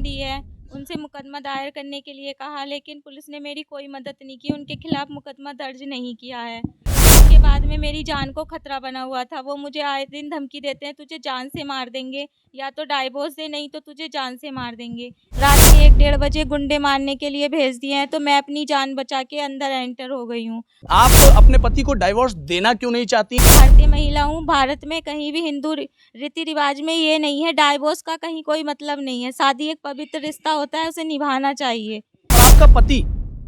दी है, उनसे मुकदमा दायर करने के लिए कहा, लेकिन पुलिस ने मेरी कोई मदद नहीं की, उनके खिलाफ मुकदमा दर्ज नहीं किया है। उसके बाद में मेरी जान को खतरा बना हुआ था। वो मुझे आए दिन धमकी देते हैं, तुझे जान से मार देंगे, या तो डाइवोर्स दे, नहीं तो तुझे जान से मार देंगे। रात के 1 डेढ़ बजे गुंडे मारने के लिए भेज दिए हैं, तो मैं अपनी जान बचा के अंदर एंटर हो गई हूँ। आप अपने पति को डाइवोर्स देना क्यों नहीं चाहती? भारतीय महिला हूँ। भारत में कहीं भी हिंदू रीति रिवाज में ये नहीं है, डाइवोर्स का कहीं कोई मतलब नहीं है। शादी एक पवित्र रिश्ता होता है, उसे निभाना चाहिए। आपका पति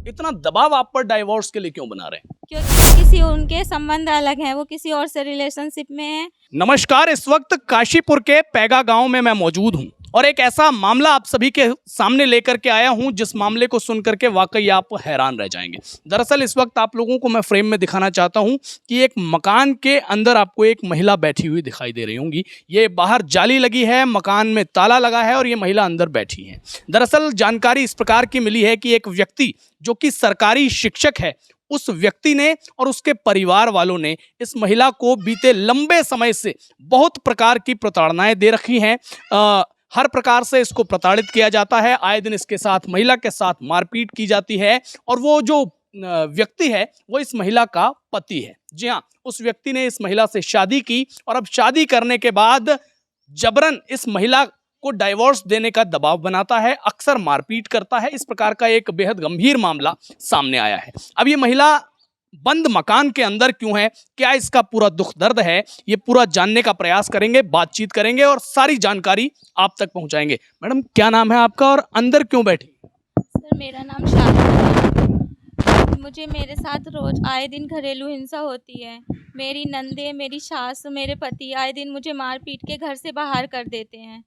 इतना दबाव आप पर डाइवोर्स के लिए क्यों बना रहे हैं? क्योंकि किसी उनके संबंध अलग हैं, वो किसी और से रिलेशनशिप में है। नमस्कार, इस वक्त काशीपुर के पैगा गांव में मैं मौजूद हूं और एक ऐसा मामला आप सभी के सामने लेकर के आया हूं जिस मामले को सुनकर के वाकई आप हैरान रह जाएंगे। दरअसल इस वक्त आप लोगों को मैं फ्रेम में दिखाना चाहता हूं कि एक मकान के अंदर आपको एक महिला बैठी हुई दिखाई दे रही होंगी। ये बाहर जाली लगी है, मकान में ताला लगा है और ये महिला अंदर बैठी है। दरअसल जानकारी इस प्रकार की मिली है कि एक व्यक्ति जो कि सरकारी शिक्षक है, उस व्यक्ति ने और उसके परिवार वालों ने इस महिला को बीते लंबे समय से बहुत प्रकार की प्रताड़नाएं दे रखी हैं। हर प्रकार से इसको प्रताड़ित किया जाता है। आए दिन इसके साथ, महिला के साथ मारपीट की जाती है और वो जो व्यक्ति है वो इस महिला का पति है। जी हाँ, उस व्यक्ति ने इस महिला से शादी की और अब शादी करने के बाद जबरन इस महिला को डाइवोर्स देने का दबाव बनाता है, अक्सर मारपीट करता है। इस प्रकार का एक बेहद गंभीर मामला सामने आया है। अब ये महिला बंद मकान के अंदर क्यों है, क्या इसका पूरा दुख दर्द है, ये पूरा जानने का प्रयास करेंगे, बातचीत करेंगे और सारी जानकारी आप तक पहुंचाएंगे। मैडम, क्या नाम है आपका और अंदर क्यों बैठी? सर, मेरा नाम शादी। मुझे मेरे साथ रोज आए दिन घरेलू हिंसा होती है। मेरी नंदे, मेरी सास, मेरे पति आए दिन मुझे मार पीट के घर से बाहर कर देते हैं।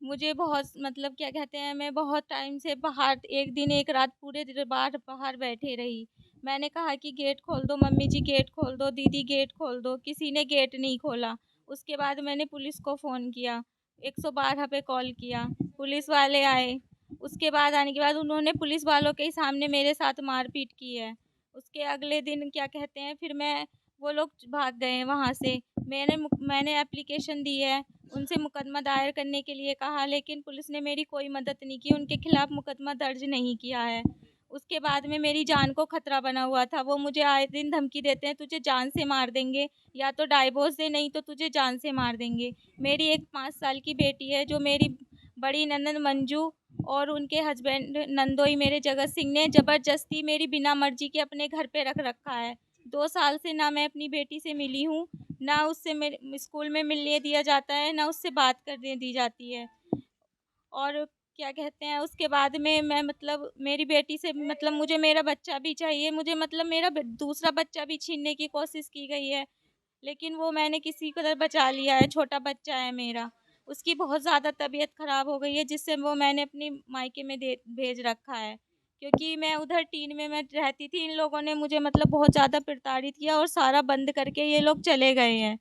मुझे बहुत क्या कहते हैं, मैं बहुत टाइम से बाहर, एक दिन एक रात पूरे बाहर बैठे रही। मैंने कहा कि गेट खोल दो मम्मी जी, गेट खोल दो, दीदी गेट खोल दो, किसी ने गेट नहीं खोला। उसके बाद मैंने पुलिस को फ़ोन किया, 112 पे कॉल किया, पुलिस वाले आए। उसके बाद आने के बाद उन्होंने पुलिस वालों के सामने मेरे साथ मारपीट की है। उसके अगले दिन क्या कहते हैं, फिर वो लोग भाग गए वहाँ से। मैंने एप्लीकेशन दी है, उनसे मुकदमा दायर करने के लिए कहा, लेकिन पुलिस ने मेरी कोई मदद नहीं की, उनके खिलाफ मुकदमा दर्ज नहीं किया है। उसके बाद में मेरी जान को खतरा बना हुआ था। वो मुझे आए दिन धमकी देते हैं, तुझे जान से मार देंगे, या तो डाइवोर्स दे, नहीं तो तुझे जान से मार देंगे। मेरी एक 5 साल की बेटी है, जो मेरी बड़ी ननद मंजू और उनके हस्बैंड नंदोई मेरे जगत सिंह ने ज़बरदस्ती मेरी बिना मर्जी के अपने घर पे रख रखा है। 2 साल से ना मैं अपनी बेटी से मिली हूँ, ना उससे मेरे स्कूल में मिलने दिया जाता है, ना उससे बात करने दी जाती है। और क्या कहते हैं, उसके बाद में मैं मेरी बेटी से मुझे मेरा बच्चा भी चाहिए। मुझे मेरा दूसरा बच्चा भी छीनने की कोशिश की गई है, लेकिन वो मैंने किसी कदर बचा लिया है। छोटा बच्चा है मेरा, उसकी बहुत ज़्यादा तबीयत ख़राब हो गई है, जिससे वो मैंने अपनी मायके में भेज रखा है। क्योंकि मैं उधर टीन में मैं रहती थी, इन लोगों ने मुझे बहुत ज़्यादा प्रताड़ित किया और सारा बंद करके ये लोग चले गए हैं।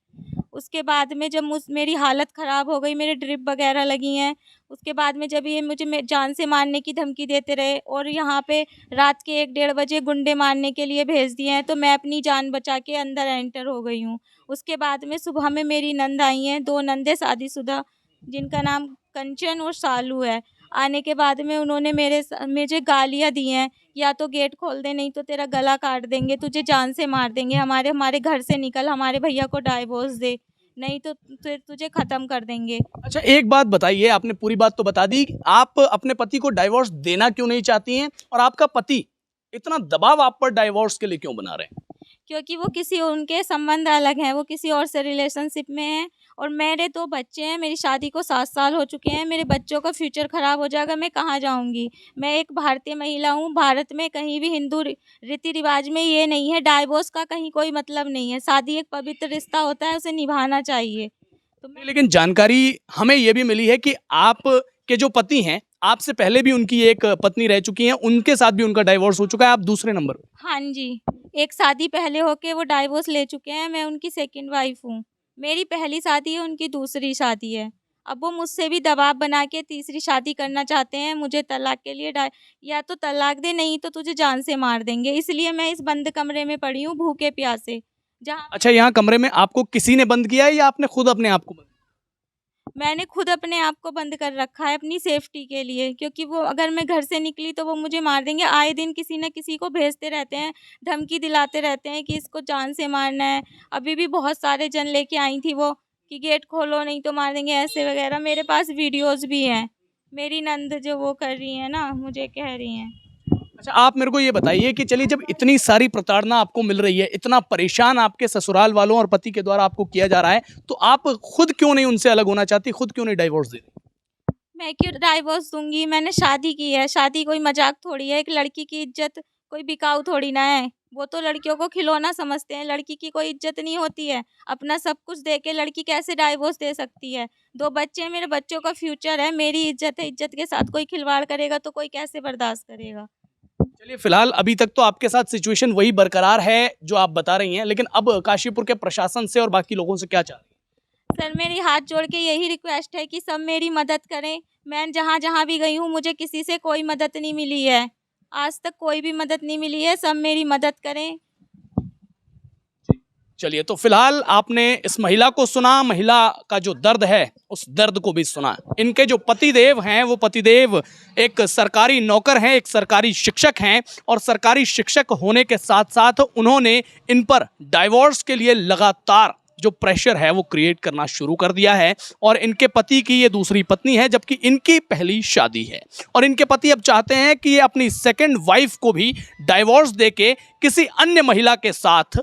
उसके बाद में जब मेरी हालत ख़राब हो गई, मेरे ड्रिप वगैरह लगी हैं, उसके बाद में जब ये मुझे जान से मारने की धमकी देते रहे और यहाँ पे रात के 1 डेढ़ बजे गुंडे मारने के लिए भेज दिए हैं, तो मैं अपनी जान बचा के अंदर एंटर हो गई हूँ। उसके बाद में सुबह में मेरी नंद आई हैं, 2 नंदे शादीशुदा, जिनका नाम कंचन और सालू है। आने के बाद में उन्होंने मुझे गालियाँ दी हैं, या तो गेट खोल दे, नहीं तो तेरा गला काट देंगे, तुझे जान से मार देंगे, हमारे घर से निकल, हमारे भैया को डाइवोर्स दे, नहीं तो तुझे ख़त्म कर देंगे। अच्छा, एक बात बताइए, आपने पूरी बात तो बता दी, आप अपने पति को डाइवोर्स देना क्यों नहीं चाहती हैं और आपका पति इतना दबाव आप पर डाइवोर्स के लिए क्यों बना रहे हैं? क्योंकि उनके संबंध अलग हैं, वो किसी और से रिलेशनशिप में हैं और मेरे 2 बच्चे हैं। मेरी शादी को 7 साल हो चुके हैं। मेरे बच्चों का फ्यूचर ख़राब हो जाएगा, मैं कहाँ जाऊँगी। मैं एक भारतीय महिला हूँ। भारत में कहीं भी हिंदू रीति रिवाज में ये नहीं है, डाइवोर्स का कहीं कोई मतलब नहीं है। शादी एक पवित्र रिश्ता होता है, उसे निभाना चाहिए। तो लेकिन जानकारी हमें यह भी मिली है कि आप के जो पति हैं, आपसे पहले भी उनकी एक पत्नी रह चुकी हैं, उनके साथ भी उनका डाइवोर्स हो चुका है, आप दूसरे नंबर पे। हाँ जी, एक शादी पहले होके वो डाइवोर्स ले चुके हैं। मैं उनकी सेकंड वाइफ हूँ। मेरी पहली शादी है, उनकी दूसरी शादी है। अब वो मुझसे भी दबाव बना के तीसरी शादी करना चाहते हैं, मुझे तलाक के लिए या तो तलाक दे, नहीं तो तुझे जान से मार देंगे। इसलिए मैं इस बंद कमरे में पड़ी हूँ, भूखे प्यासे। जहाँ अच्छा, यहाँ कमरे में आपको किसी ने बंद किया है या आपने खुद अपने आप को बंद? मैंने खुद अपने आप को बंद कर रखा है अपनी सेफ्टी के लिए, क्योंकि वो अगर मैं घर से निकली तो वो मुझे मार देंगे। आए दिन किसी न किसी को भेजते रहते हैं, धमकी दिलाते रहते हैं कि इसको जान से मारना है। अभी भी बहुत सारे जन लेके आई थी वो कि गेट खोलो नहीं तो मार देंगे, ऐसे वगैरह। मेरे पास वीडियोज़ भी हैं। मेरी नंद जो वो कर रही है ना, मुझे कह रही हैं। अच्छा, आप मेरे को ये बताइए कि चलिए, जब इतनी सारी प्रताड़ना आपको मिल रही है, इतना परेशान आपके ससुराल वालों और पति के द्वारा आपको किया जा रहा है, तो आप खुद क्यों नहीं उनसे अलग होना चाहती, खुद क्यों नहीं डाइवोर्स दे रही? मैं क्यों डाइवोर्स दूँगी? मैंने शादी की है, शादी कोई मज़ाक थोड़ी है। एक लड़की की इज़्ज़त कोई बिकाऊ थोड़ी ना है। वो तो लड़कियों को खिलौना समझते हैं, लड़की की कोई इज़्ज़त नहीं होती है। अपना सब कुछ दे के लड़की कैसे डाइवोर्स दे सकती है? 2 बच्चे हैं, मेरे बच्चों का फ्यूचर है, मेरी इज़्ज़त है, इज़्ज़त के साथ कोई खिलवाड़ करेगा तो कोई कैसे बर्दाश्त करेगा? चलिए, फिलहाल अभी तक तो आपके साथ सिचुएशन वही बरकरार है जो आप बता रही हैं, लेकिन अब काशीपुर के प्रशासन से और बाकी लोगों से क्या चाह रही हैं? सर, मेरी हाथ जोड़ के यही रिक्वेस्ट है कि सब मेरी मदद करें। मैं जहाँ-जहाँ भी गई हूँ, मुझे किसी से कोई मदद नहीं मिली है। आज तक कोई भी मदद नहीं मिली है, सब मेरी मदद करें। चलिए, तो फिलहाल आपने इस महिला को सुना, महिला का जो दर्द है उस दर्द को भी सुना। इनके जो पतिदेव हैं, वो पतिदेव एक सरकारी नौकर हैं, एक सरकारी शिक्षक हैं, और सरकारी शिक्षक होने के साथ साथ उन्होंने इन पर डाइवोर्स के लिए लगातार जो प्रेशर है वो क्रिएट करना शुरू कर दिया है। और इनके पति की ये दूसरी पत्नी है, जबकि इनकी पहली शादी है, और इनके पति अब चाहते हैं कि ये अपनी सेकंड वाइफ को भी डाइवोर्स देके किसी अन्य महिला के साथ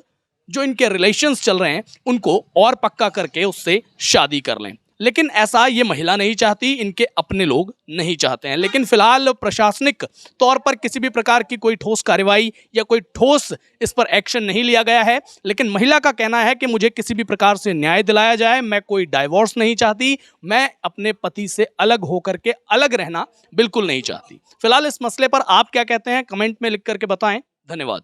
जो इनके रिलेशंस चल रहे हैं उनको और पक्का करके उससे शादी कर लें। लेकिन ऐसा ये महिला नहीं चाहती, इनके अपने लोग नहीं चाहते हैं। लेकिन फिलहाल प्रशासनिक तौर पर किसी भी प्रकार की कोई ठोस कार्रवाई या कोई ठोस इस पर एक्शन नहीं लिया गया है। लेकिन महिला का कहना है कि मुझे किसी भी प्रकार से न्याय दिलाया जाए, मैं कोई डाइवोर्स नहीं चाहती, मैं अपने पति से अलग होकर के अलग रहना बिल्कुल नहीं चाहती। फिलहाल इस मसले पर आप क्या कहते हैं, कमेंट में लिख करके बताएं। धन्यवाद।